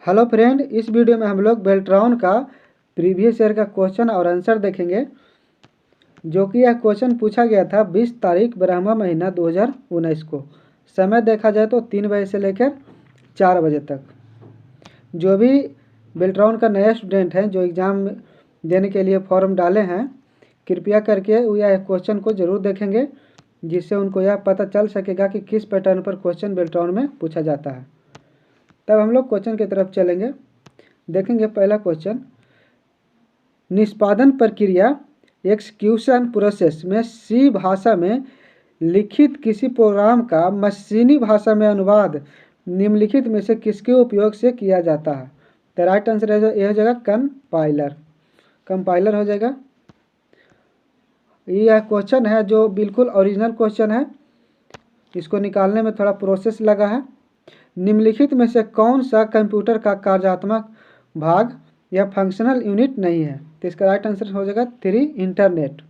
Hello friend, इस video में हम लोग बेल्ट्रॉन का प्रीवियस ईयर का क्वेश्चन और आंसर देखेंगे। जो कि यह क्वेश्चन पूछा गया था 20 तारीख ब्रह्मा महीना 2019 को। समय देखा जाए तो 3 बजे से लेकर 4 बजे तक। जो भी बेल्ट्रॉन का नया स्टूडेंट है जो एग्ज़ाम देने के लिए फॉर्म डाले हैं, कृपया करके यह क्वेश्चन को ज़रूर देखेंगे, जिससे उनको यह पता चल सकेगा कि किस पैटर्न पर क्वेश्चन बेल्ट्रॉन में पूछा जाता है। तब हम लोग क्वेश्चन की तरफ चलेंगे। देखेंगे पहला क्वेश्चन, निष्पादन प्रक्रिया एक्सक्यूशन प्रोसेस में सी भाषा में लिखित किसी प्रोग्राम का मशीनी भाषा में अनुवाद निम्नलिखित में से किसके उपयोग से किया जाता है। तो राइट आंसर यह हो जाएगा कंपाइलर हो जाएगा। यह क्वेश्चन है जो बिल्कुल ओरिजिनल क्वेश्चन है, इसको निकालने में थोड़ा प्रोसेस लगा है। निम्नलिखित में से कौन सा कंप्यूटर का कार्यात्मक भाग या फंक्शनल यूनिट नहीं है। तो इसका राइट आंसर हो जाएगा 3 इंटरनेट।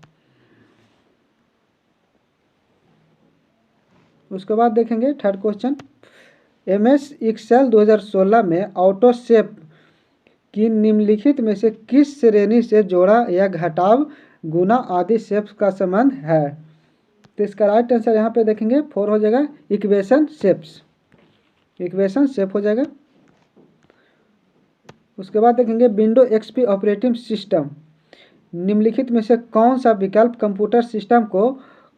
उसके बाद देखेंगे थर्ड क्वेश्चन, MS एक्सेल 2016 में ऑटोसेप की निम्नलिखित में से किस श्रेणी से जोड़ा या घटाव गुना आदि शेप्स का संबंध है। तो इसका राइट आंसर यहाँ पे देखेंगे 4 हो जाएगा, इक्वेशन शेप हो जाएगा। उसके बाद देखेंगे विंडो XP ऑपरेटिंग सिस्टम निम्नलिखित में से कौन सा विकल्प कंप्यूटर सिस्टम को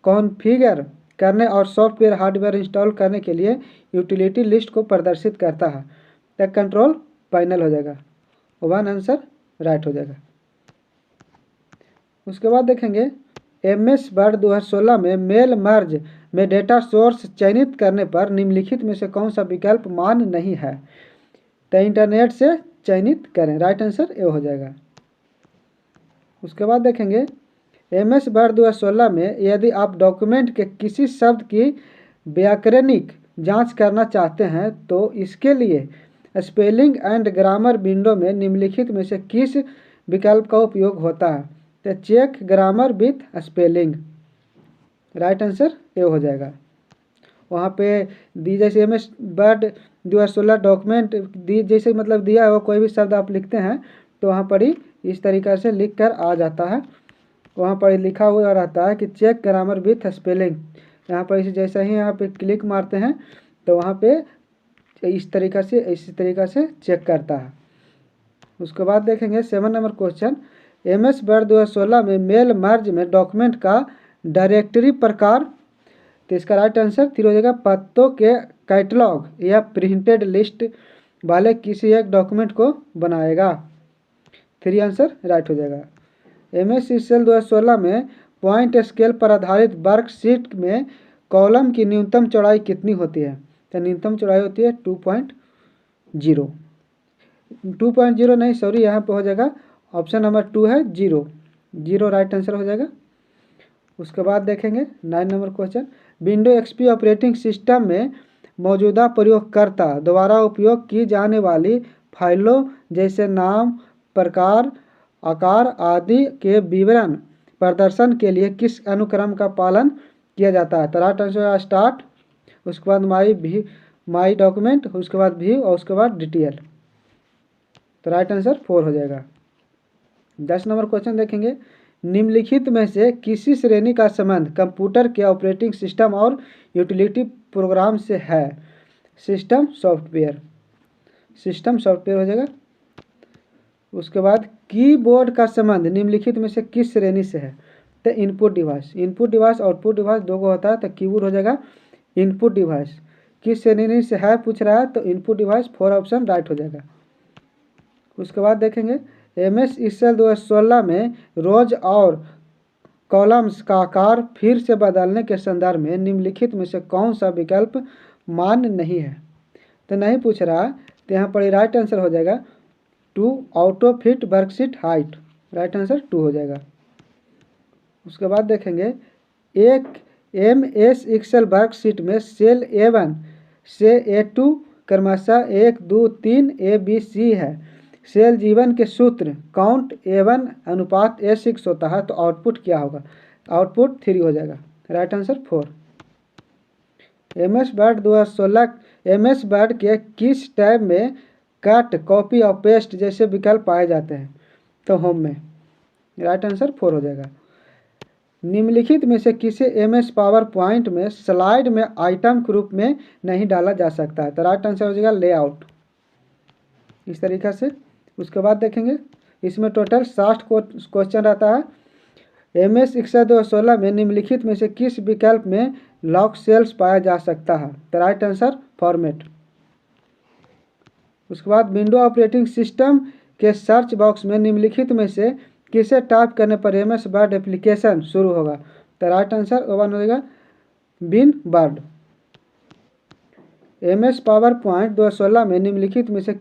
कॉन्फ़िगर करने और सॉफ्टवेयर हार्डवेयर इंस्टॉल करने के लिए यूटिलिटी लिस्ट को प्रदर्शित करता है। तो कंट्रोल पैनल हो जाएगा। 1 आंसर राइट हो जाएगा। उसके बाद देखेंगे MS वर्ड 2016 में मेल मर्ज में डेटा सोर्स चयनित करने पर निम्नलिखित में से कौन सा विकल्प मान्य नहीं है। तो इंटरनेट से चयनित करें, राइट आंसर ये हो जाएगा। उसके बाद देखेंगे MS वर्ड 2016 में यदि आप डॉक्यूमेंट के किसी शब्द की व्याकरणिक जांच करना चाहते हैं तो इसके लिए स्पेलिंग एंड ग्रामर विंडो में निम्नलिखित में से किस विकल्प का उपयोग होता है। तो check grammar with spelling, right answer ये हो जाएगा। वहाँ पे दी जैसे MS वर्ड 2016 डॉक्यूमेंट दी जैसे मतलब दिया हो, कोई भी शब्द आप लिखते हैं तो वहाँ पर ही इस तरीक़े से लिख कर आ जाता है। वहाँ पर लिखा हुआ रहता है कि चेक ग्रामर विथ स्पेलिंग। यहाँ पर इसे जैसे ही यहाँ पे क्लिक मारते हैं तो वहाँ पे इसी तरीक़ा से चेक करता है। उसके बाद देखेंगे 7 नंबर क्वेश्चन, MS वर्ड 2016 में मेल मर्ज में डॉक्यूमेंट का डायरेक्टरी प्रकार। तो इसका राइट आंसर 3 हो जाएगा, पत्तों के कैटलॉग या प्रिंटेड लिस्ट वाले किसी एक डॉक्यूमेंट को बनाएगा। 3 आंसर राइट हो जाएगा। MS एक्सेल 2016 में पॉइंट स्केल पर आधारित वर्कशीट में कॉलम की न्यूनतम चौड़ाई कितनी होती है। तो न्यूनतम चौड़ाई होती है 2.0 नहीं सॉरी, यहाँ पे हो जाएगा ऑप्शन नंबर 2 है 0 राइट आंसर हो जाएगा। उसके बाद देखेंगे 9 number question, window XP operating system में मौजूदा प्रयोगकर्ता द्वारा उपयोग की जाने वाली फाइलों जैसे नाम, प्रकार, आकार आदि के विवरण प्रदर्शन के लिए किस अनुक्रम का पालन किया जाता है। तो राइट आंसर स्टार्ट, उसके बाद माई डॉक्यूमेंट, उसके बाद व्यू और उसके बाद डिटेल। तो राइट आंसर 4 हो जाएगा। 10 नंबर क्वेश्चन देखेंगे, निम्नलिखित में से किसी श्रेणी का संबंध कंप्यूटर के ऑपरेटिंग सिस्टम और यूटिलिटी प्रोग्राम से है। सिस्टम सॉफ्टवेयर हो जाएगा। उसके बाद कीबोर्ड का संबंध निम्नलिखित में से किस श्रेणी से है। तो इनपुट डिवाइस आउटपुट डिवाइस दो को होता है, तो कीबोर्ड हो जाएगा इनपुट डिवाइस। किस श्रेणी से है पूछ रहा है, तो इनपुट डिवाइस 4 ऑप्शन राइट हो जाएगा। उसके बाद देखेंगे MS एक्सेल 2016 में रोज और कॉलम्स का आकार फिर से बदलने के संदर्भ में निम्नलिखित में से कौन सा विकल्प मान्य नहीं है। तो नहीं पूछ रहा है, तो यहाँ पर राइट आंसर हो जाएगा 2 auto fit worksheet height, right answer 2 हो जाएगा। उसके बाद देखेंगे एक MS एक्सेल वर्कशीट में सेल A1 से A2 क्रमशः 1 2 3 ABC है। सेल जीवन के सूत्र काउंट A1 अनुपात A6 होता है, तो आउटपुट क्या होगा। आउटपुट 3 हो जाएगा, right answer 4। MS word 2016 MS word के किस टैब में कट, कॉपी और पेस्ट जैसे विकल्प पाए जाते हैं। तो होम में राइट आंसर 4 हो जाएगा। निम्नलिखित में से किसे MS पावर पॉइंट में स्लाइड में आइटम के रूप में नहीं डाला जा सकता है? तो राइट आंसर हो जाएगा लेआउट, इस तरीक़े से। उसके बाद देखेंगे इसमें टोटल 60 क्वेश्चन रहता है। MS Excel 2016 में निम्नलिखित में से किस विकल्प में लॉक सेल्स पाया जा सकता है? तो राइट आंसर फॉर्मेट। उसके बाद विंडो ऑपरेटिंग सिस्टम के सर्च बॉक्स में निम्नलिखित में से किसे टाइप करने पर MS वर्ड एप्लीकेशन शुरू होगा? तो राइट आंसर वन हो जाएगा बिन वर्ड। MS पावर पॉइंट 2016 में निम्नलिखित में से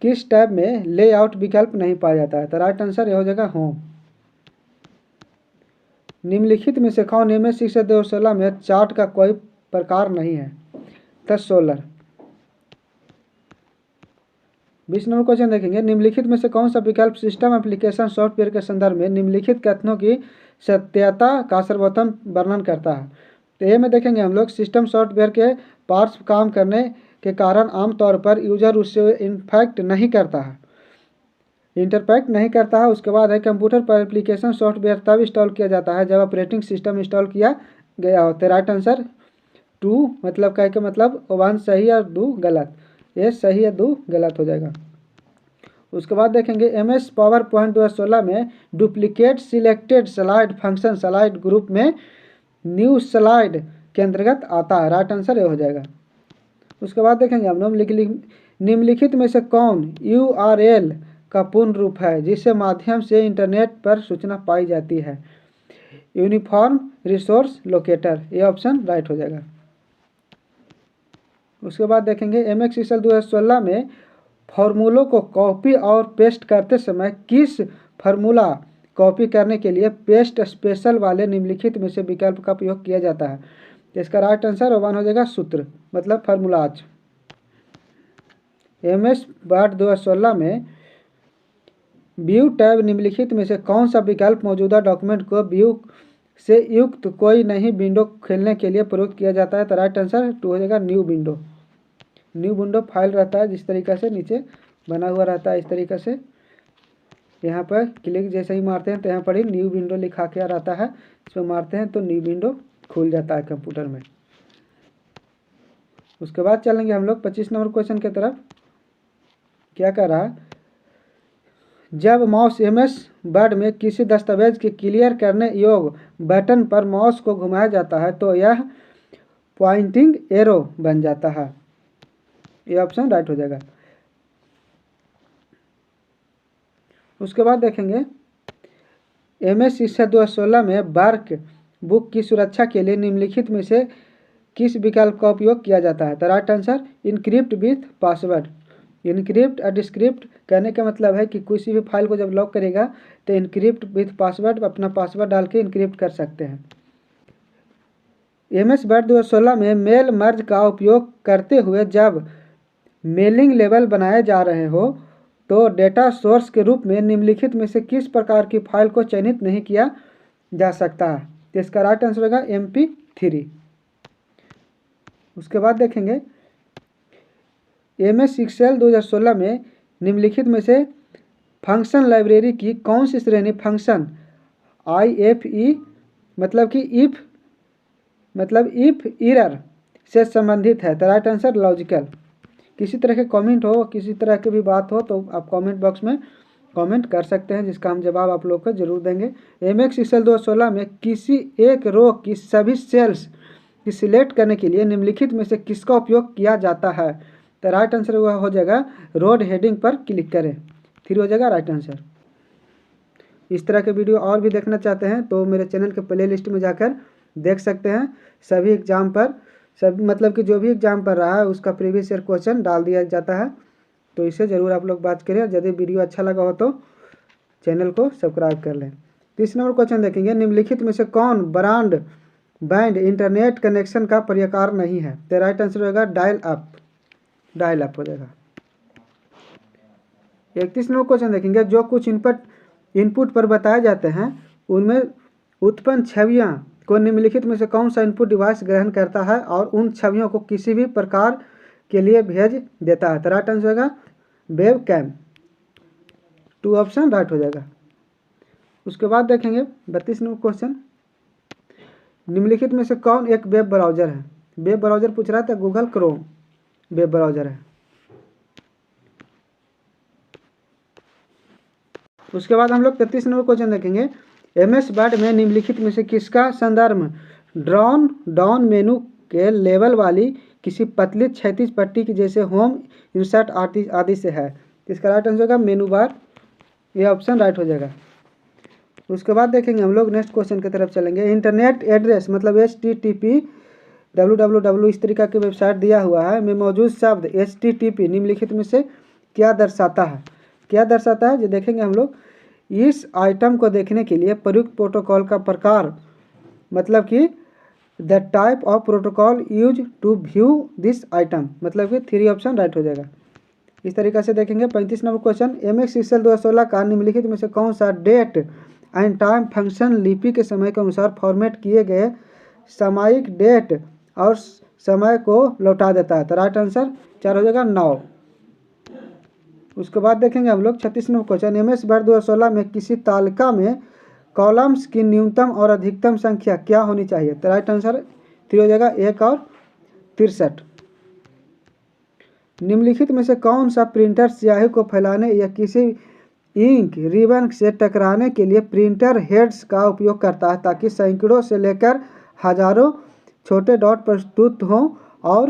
किस टैब में लेआउट विकल्प नहीं पाया जाता है? तो राइट आंसर यह हो जाएगा होम। निम्नलिखित में से कौन MS Excel 2016 में चार्ट का कोई प्रकार नहीं है? तो सोलर। 20 नंबर क्वेश्चन देखेंगे, निम्नलिखित में से कौन सा विकल्प सिस्टम एप्लीकेशन सॉफ्टवेयर के संदर्भ में निम्नलिखित कथनों की सत्यता का सर्वोत्तम वर्णन करता है? तो ये में देखेंगे हम लोग सिस्टम सॉफ्टवेयर के पार्ट्स काम करने के कारण आमतौर पर यूजर उससे इंटरैक्ट नहीं करता है। उसके बाद है कंप्यूटर पर एप्लीकेशन सॉफ्टवेयर तब इंस्टॉल किया जाता है जब ऑपरेटिंग सिस्टम इंस्टॉल किया गया हो। तो राइट आंसर 2 मतलब कह के मतलब 1 सही और 2 गलत, ये सही है 2 गलत हो जाएगा। उसके बाद देखेंगे MS पावर पॉइंट 2016 में duplicate selected slide function slide group में न्यू स्लाइड के अंतर्गत आता है। राइट आंसर ये हो जाएगा। उसके बाद देखेंगे हम लोग निम्नलिखित में से कौन URL का पूर्ण रूप है जिसके माध्यम से इंटरनेट पर सूचना पाई जाती है? यूनिफॉर्म रिसोर्स लोकेटर, ये ऑप्शन राइट हो जाएगा। उसके बाद देखेंगे MS Excel 2016 में फॉर्मूलों को कॉपी और पेस्ट करते समय किस फार्मूला कॉपी करने के लिए पेस्ट स्पेशल वाले निम्नलिखित में से विकल्प का उपयोग किया जाता है? इसका राइट आंसर 1 हो जाएगा सूत्र मतलब फार्मूलाज। MS वर्ड 2016 में व्यू टैब निम्नलिखित में से कौन सा विकल्प मौजूदा डॉक्यूमेंट को व्यू से युक्त कोई नई विंडो खोलने के लिए प्रयोग किया जाता है? तो राइट आंसर 2 हो जाएगा न्यू विंडो फाइल रहता है जिस तरीक़े से नीचे बना हुआ रहता है, इस तरीक़े से यहाँ पर क्लिक जैसे ही मारते हैं तो यहाँ पर ही न्यू विंडो लिखा के रहता है, इस पर मारते हैं तो न्यू विंडो खुल जाता है कंप्यूटर में। उसके बाद चलेंगे हम लोग 25 नंबर क्वेश्चन की तरफ। क्या कर रहा है, जब माउस MS वर्ड में किसी दस्तावेज के क्लियर करने योग्य बटन पर माउस को घुमाया जाता है तो यह पॉइंटिंग एरो बन जाता है। ये ऑप्शन राइट हो जाएगा। उसके बाद देखेंगे MS Excel 2016 में वर्क बुक की सुरक्षा के लिए निम्नलिखित में से किस विकल्प का उपयोग किया जाता है? तो right answer encrypt with password. Encrypt और डिस्क्रिप्ट कहने का मतलब है कि किसी भी फाइल को जब लॉक करेगा तो इनक्रिप्ट विथ पासवर्ड अपना पासवर्ड डाल के इनक्रिप्ट कर सकते हैं। MS वर्ड 2016 में मेल मर्ज का उपयोग करते हुए जब मेलिंग लेवल बनाए जा रहे हो तो डेटा सोर्स के रूप में निम्नलिखित में से किस प्रकार की फाइल को चयनित नहीं किया जा सकता है? तो इसका राइट आंसर होगा MP3। उसके बाद देखेंगे MS Excel 2016 में निम्नलिखित में से फंक्शन लाइब्रेरी की कौन सी श्रेणी फंक्शन IFE मतलब इफ एरर से संबंधित है? तो राइट आंसर लॉजिकल। किसी तरह के कमेंट हो, किसी तरह की भी बात हो तो आप कमेंट बॉक्स में कमेंट कर सकते हैं जिसका हम जवाब आप लोग को जरूर देंगे। MS Excel 2016 में किसी एक रो की सभी सेल्स की सिलेक्ट करने के लिए निम्नलिखित में से किसका उपयोग किया जाता है? तो राइट आंसर वह हो जाएगा रोड हेडिंग पर क्लिक करें, 3 हो जाएगा राइट आंसर। इस तरह के वीडियो और भी देखना चाहते हैं तो मेरे चैनल के प्ले लिस्ट में जाकर देख सकते हैं। सभी एग्जाम पर मतलब कि जो भी एग्जाम पर रहा है उसका प्रीवियस ईयर क्वेश्चन डाल दिया जाता है, तो इसे ज़रूर आप लोग बात करें। यदि वीडियो अच्छा लगा हो तो चैनल को सब्सक्राइब कर लें। 30 नंबर क्वेश्चन देखेंगे, निम्नलिखित में से कौन ब्रॉडबैंड इंटरनेट कनेक्शन का प्रकार नहीं है? तो राइट आंसर होगा डायल अप हो जाएगा। 31 नंबर क्वेश्चन देखेंगे, जो कुछ इनपुट पर बताए जाते हैं उनमें उत्पन्न छवियां को निम्नलिखित में से कौन सा इनपुट डिवाइस ग्रहण करता है और उन छवियों को किसी भी प्रकार के लिए भेज देता है। तो राइट आंसर होगा वेब कैम। 2 ऑप्शन राइट हो जाएगा। उसके बाद देखेंगे 32 नंबर क्वेश्चन, निम्नलिखित में से कौन एक वेब ब्राउज़र है? वेब ब्राउज़र पूछ रहा था, गूगल क्रोम वेब ब्राउज़र है। उसके बाद हम लोग 33 नंबर क्वेश्चन देखेंगे, MS वर्ड में निम्नलिखित में से किसका संदर्भ ड्रॉन डाउन मेनू के लेवल वाली किसी पतली क्षैतिज पट्टी की जैसे होम इंसर्ट आदि से है? इसका राइट आंसर होगा मेनू बार। ये ऑप्शन राइट हो जाएगा। उसके बाद देखेंगे हम लोग नेक्स्ट क्वेश्चन की तरफ चलेंगे, इंटरनेट एड्रेस मतलब HTTP www इस तरीका की वेबसाइट दिया हुआ है में मौजूद शब्द HTTP निम्नलिखित में से क्या दर्शाता है? क्या दर्शाता है जो देखेंगे हम लोग, इस आइटम को देखने के लिए प्रयुक्त प्रोटोकॉल का प्रकार मतलब कि the type of protocol use to view this item मतलब कि 3 ऑप्शन राइट हो जाएगा। इस तरीके से देखेंगे 35 नंबर क्वेश्चन, MS एक्सेल 2016 का निम्नलिखित में से कौन सा डेट एंड टाइम फंक्शन लिपि के समय के अनुसार फॉर्मेट किए गए सामयिक डेट और समय को लौटा देता है? तो राइट आंसर 4 हो जाएगा 9। उसके बाद देखेंगे हम लोग 36 नंबर क्वेश्चन, MS वर्ड 2016 में किसी तालिका में कॉलम्स की न्यूनतम और अधिकतम संख्या क्या होनी चाहिए? तो राइट आंसर 3 हो जाएगा 1 और 63। निम्नलिखित में से कौन सा प्रिंटर स्याही को फैलाने या किसी इंक रिबन से टकराने के लिए प्रिंटर हेड्स का उपयोग करता है ताकि सैकड़ों से लेकर हजारों छोटे डॉट प्रस्तुत हों और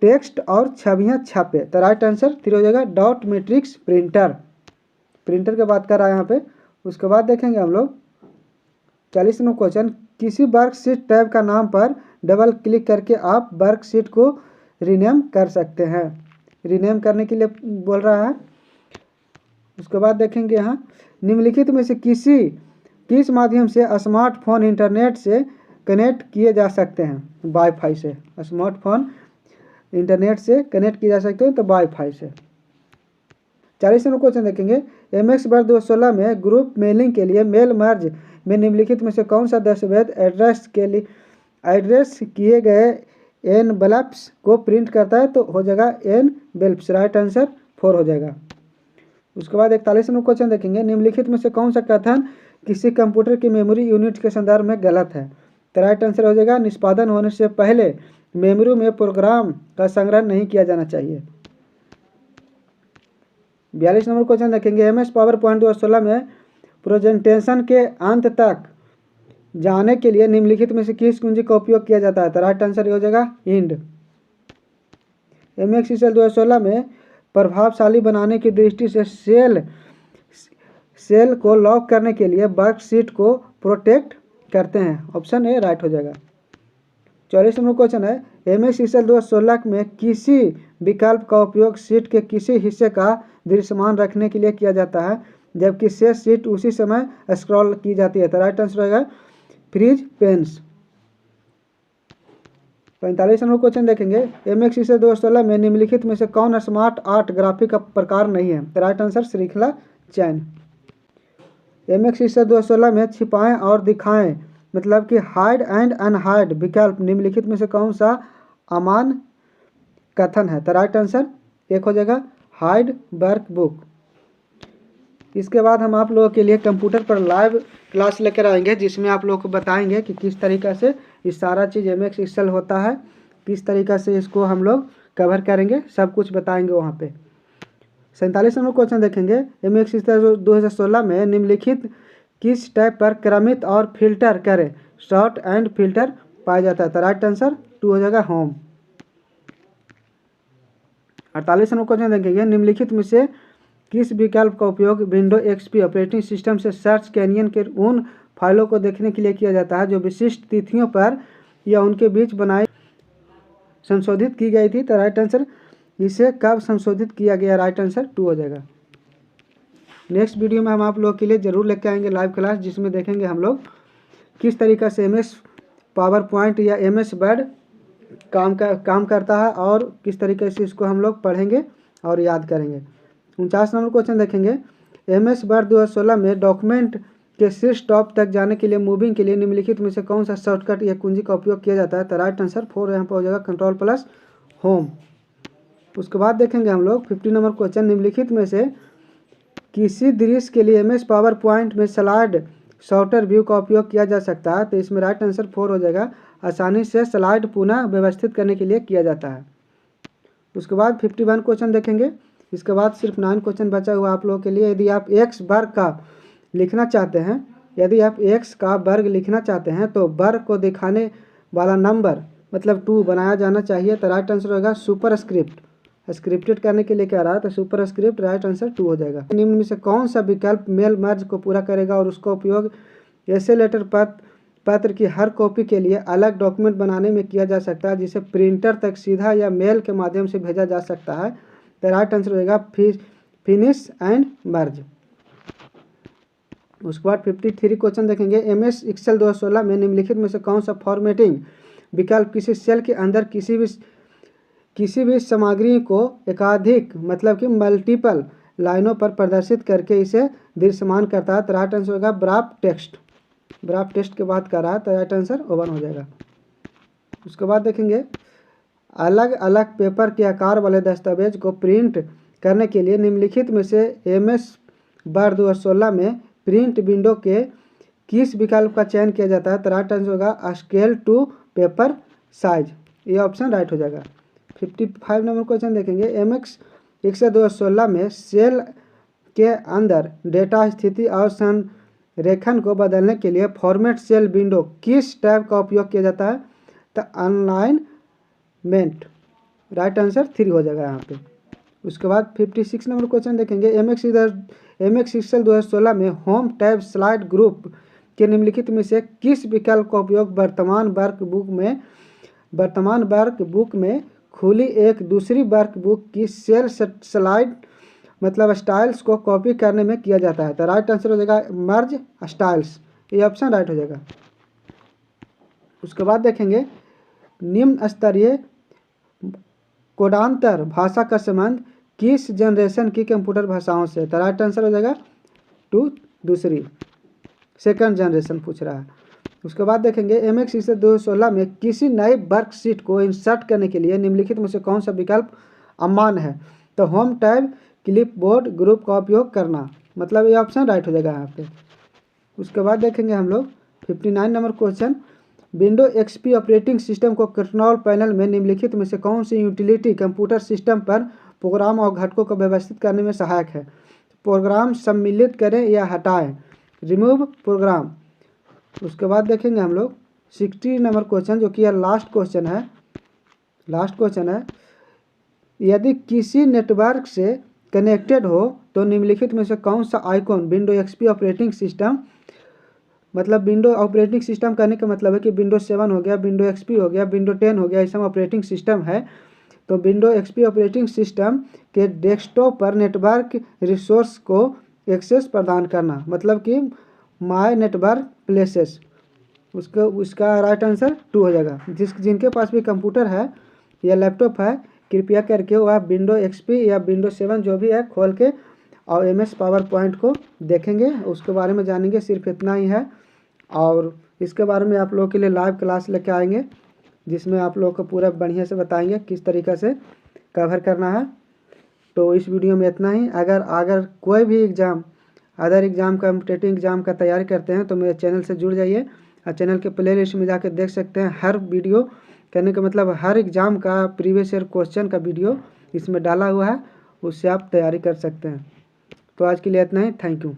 टेक्स्ट और छवियां छापे? तो राइट आंसर 3 हो जाएगा डॉट मैट्रिक्स प्रिंटर। प्रिंटर की बात कर रहा है यहाँ पे। उसके बाद देखेंगे हम लोग 40 नंबर क्वेश्चन, किसी वर्कशीट टैब का नाम पर डबल क्लिक करके आप वर्कशीट को रीनेम कर सकते हैं। रीनेम करने के लिए बोल रहा है। उसके बाद देखेंगे यहाँ निम्नलिखित में से किस माध्यम से स्मार्टफोन इंटरनेट से कनेक्ट किए जा सकते हैं? वाईफाई से। स्मार्टफोन इंटरनेट से कनेक्ट किए जा सकते हैं तो वाईफाई से। 40 नंबर क्वेश्चन देखेंगे, MS वर्ड 2016 में ग्रुप मेलिंग के लिए मेल मर्ज में निम्नलिखित में से कौन सा दस्तावेज एड्रेस किए गए एनवेलप्स को प्रिंट करता है? तो हो जाएगा एनवेलप्स। राइट आंसर 4 हो जाएगा। उसके बाद 41 नंबर क्वेश्चन देखेंगे, निम्नलिखित में से कौन सा कथन किसी कंप्यूटर की मेमोरी यूनिट के संदर्भ में गलत है? तो राइट आंसर हो जाएगा निष्पादन होने से पहले मेमोरी में प्रोग्राम का संग्रह नहीं किया जाना चाहिए। 42 नंबर क्वेश्चन देखेंगे, MS पावर पॉइंट 2016 में प्रेजेंटेशन के अंत तक जाने के लिए निम्नलिखित में से किस कुंजी का उपयोग किया जाता है? तो राइट आंसर हो जाएगा इंड। MS एक्सेल 2016 में प्रभावशाली बनाने की दृष्टि से सेल को लॉक करने के लिए वर्कशीट को प्रोटेक्ट करते हैं। ऑप्शन ए राइट हो जाएगा। 44 नंबर क्वेश्चन है, MS एक्सेल 2016 में किसी विकल्प का उपयोग शीट के किसी हिस्से का दृश्यमान रखने के लिए किया जाता है जबकि शेष शीट उसी समय स्क्रॉल की जाती है? तो राइट आंसर रहेगा फ्रीज पेन्स। 45 नंबर क्वेश्चन देखेंगे, MS एक्सेल 2016 में निम्नलिखित में से कौन स्मार्ट आर्ट ग्राफिक का प्रकार नहीं है? तो राइट आंसर श्रृंखला चयन। MS एक्सेल 2016 में छिपाएं और दिखाएं मतलब कि हाइड एंड अनहाइड विकल्प निम्नलिखित में से कौन सा अमान कथन है? तो राइट आंसर 1 हो जाएगा हाइड वर्कबुक। इसके बाद हम आप लोगों के लिए कंप्यूटर पर लाइव क्लास लेकर आएंगे जिसमें आप लोगों को बताएंगे कि किस तरीक़ा से ये सारा चीज़ MS एक्सेल होता है, किस तरीक़ा से इसको हम लोग कवर करेंगे, सब कुछ बताएंगे वहाँ पे। 47 नंबर क्वेश्चन देखेंगे, MS एक्सेल 2016 में निम्नलिखित किस टैब पर क्रमित और फिल्टर करें शॉर्ट एंड फिल्टर पाया जाता है? तो राइट आंसर 2 हो जाएगा होम। 48 नंबर क्वेश्चन देखेंगे, निम्नलिखित में से किस विकल्प का उपयोग विंडो XP ऑपरेटिंग सिस्टम से सर्च कैनियन के उन फाइलों को देखने के लिए किया जाता है जो विशिष्ट तिथियों पर या उनके बीच बनाई संशोधित की गई थी? तो राइट आंसर इसे कब संशोधित किया गया? राइट आंसर 2 हो जाएगा। नेक्स्ट वीडियो में हम आप लोग के लिए ज़रूर लेकर आएंगे लाइव क्लास जिसमें देखेंगे हम लोग किस तरीक़ा से MS पावर पॉइंट या MS वर्ड काम करता है और किस तरीके से इसको हम लोग पढ़ेंगे और याद करेंगे। 49 नंबर क्वेश्चन देखेंगे, MS वर्ड 2016 में डॉक्यूमेंट के शीर्ष टॉप तक जाने के लिए मूविंग के लिए निम्नलिखित में से कौन सा शॉर्टकट या कुंजी का उपयोग किया जाता है? तो राइट आंसर 4 यहाँ पर हो जाएगा कंट्रोल प्लस होम। उसके बाद देखेंगे हम लोग 50 नंबर क्वेश्चन, निम्नलिखित में से किसी दृश्य के लिए MS पावर पॉइंट में स्लाइड शॉर्टर व्यू का उपयोग किया जा सकता है। तो इसमें राइट आंसर 4 हो जाएगा। आसानी से स्लाइड पुनः व्यवस्थित करने के लिए किया जाता है। उसके बाद 51 क्वेश्चन देखेंगे। इसके बाद सिर्फ 9 क्वेश्चन बचा हुआ आप लोगों के लिए। यदि आप x वर्ग का लिखना चाहते हैं, यदि आप x का वर्ग लिखना चाहते हैं तो वर्ग को दिखाने वाला नंबर मतलब 2 बनाया जाना चाहिए। तो राइट आंसर होगा सुपर स्क्रिप्ट। स्क्रिप्टेड करने के लिए क्या रहा तो सुपर स्क्रिप्ट, राइट आंसर 2 हो जाएगा। निम्न में से कौन सा विकल्प मेल मर्ज को पूरा करेगा और उसका उपयोग ऐसे लेटर पत्र की हर कॉपी के लिए अलग डॉक्यूमेंट बनाने में किया जा सकता है जिसे प्रिंटर तक सीधा या मेल के माध्यम से भेजा जा सकता है। तो राइट आंसर होगा फिनिश एंड मर्ज। उसके बाद 53 क्वेश्चन देखेंगे। MS एक्सेल 2016 में निम्नलिखित में से कौन सा फॉर्मेटिंग विकल्प किसी सेल के अंदर किसी भी सामग्री को एकाधिक मतलब कि मल्टीपल लाइनों पर प्रदर्शित करके इसे दृश्यमान करता है। तो राइट आंसर होगा ब्राफ टेक्स्ट। ब्राफ टेक्स्ट के बाद कर रहा है तो राइट आंसर 1 हो जाएगा। उसके बाद देखेंगे अलग अलग पेपर के आकार वाले दस्तावेज को प्रिंट करने के लिए निम्नलिखित में से MS वर्ड 2016 में प्रिंट विंडो के किस विकल्प का चयन किया जाता है। तो राइट आंसर होगा स्केल टू पेपर साइज। ये ऑप्शन राइट हो जाएगा। 55 नंबर क्वेश्चन देखेंगे। MS एक्सेल 2016 में सेल के अंदर डेटा स्थिति और संरेखण को बदलने के लिए फॉर्मेट सेल विंडो किस टैब का उपयोग किया जाता है। तो अलाइनमेंट। राइट आंसर 3 हो जाएगा यहाँ पे। उसके बाद 56 नंबर क्वेश्चन देखेंगे। MS एक्सेल 2016 में होम टैब स्लाइड ग्रुप के निम्नलिखित में से किस विकल्प का उपयोग वर्तमान वर्कबुक में खुली एक दूसरी वर्कबुक की सेल स्लाइड मतलब स्टाइल्स को कॉपी करने में किया जाता है। तो राइट आंसर हो जाएगा मर्ज स्टाइल्स। ये ऑप्शन राइट हो जाएगा। उसके बाद देखेंगे निम्न स्तरीय कोडांतर भाषा का संबंध किस जनरेशन की कंप्यूटर भाषाओं से। तो राइट आंसर हो जाएगा 2 दूसरी सेकंड जनरेशन पूछ रहा है। उसके बाद देखेंगे MS एक्सेल 2016 में किसी नए वर्कशीट को इंसर्ट करने के लिए निम्नलिखित में से कौन सा विकल्प अमान्य है। तो होम टैब क्लिपबोर्ड ग्रुप का उपयोग करना मतलब ये ऑप्शन राइट हो जाएगा यहाँ पे। उसके बाद देखेंगे हम लोग 59 number question. Window XP operating system को कंट्रोल पैनल में निम्नलिखित में से कौन सी यूटिलिटी कंप्यूटर सिस्टम पर प्रोग्राम और घटकों को व्यवस्थित करने में सहायक है। प्रोग्राम सम्मिलित करें या हटाएं, रिमूव प्रोग्राम। उसके बाद देखेंगे हम लोग 60 नंबर क्वेश्चन जो कि लास्ट क्वेश्चन है। यदि किसी नेटवर्क से कनेक्टेड हो तो निम्नलिखित में से कौन सा icon window XP operating system मतलब विंडो ऑपरेटिंग सिस्टम करने का मतलब है कि विंडो 7 हो गया, विंडो XP हो गया, विंडो 10 हो गया, ये सब ऑपरेटिंग सिस्टम है। तो विंडो XP ऑपरेटिंग सिस्टम के डेस्कटॉप पर नेटवर्क रिसोर्स को एक्सेस प्रदान करना मतलब कि माय नेटवर्क प्लेसेस। उसका राइट आंसर 2 हो जाएगा। जिनके पास भी कंप्यूटर है या लैपटॉप है कृपया करके वो आप विंडो XP या विंडो 7 जो भी है खोल के और MS पावर पॉइंट को देखेंगे, उसके बारे में जानेंगे। सिर्फ इतना ही है। और इसके बारे में आप लोगों के लिए लाइव क्लास लेके आएंगे जिसमें आप लोगों को पूरा बढ़िया से बताएंगे किस तरीक़े से कवर करना है। तो इस वीडियो में इतना ही। अगर कोई भी अदर एग्ज़ाम कॉम्पिटिटिव एग्ज़ाम का तैयारी करते हैं तो मेरे चैनल से जुड़ जाइए और चैनल के प्ले लिस्ट में जाकर देख सकते हैं। हर वीडियो कहने का मतलब हर एग्ज़ाम का प्रीवियस ईयर क्वेश्चन का वीडियो इसमें डाला हुआ है, उससे आप तैयारी कर सकते हैं। तो आज के लिए इतना ही। Thank you.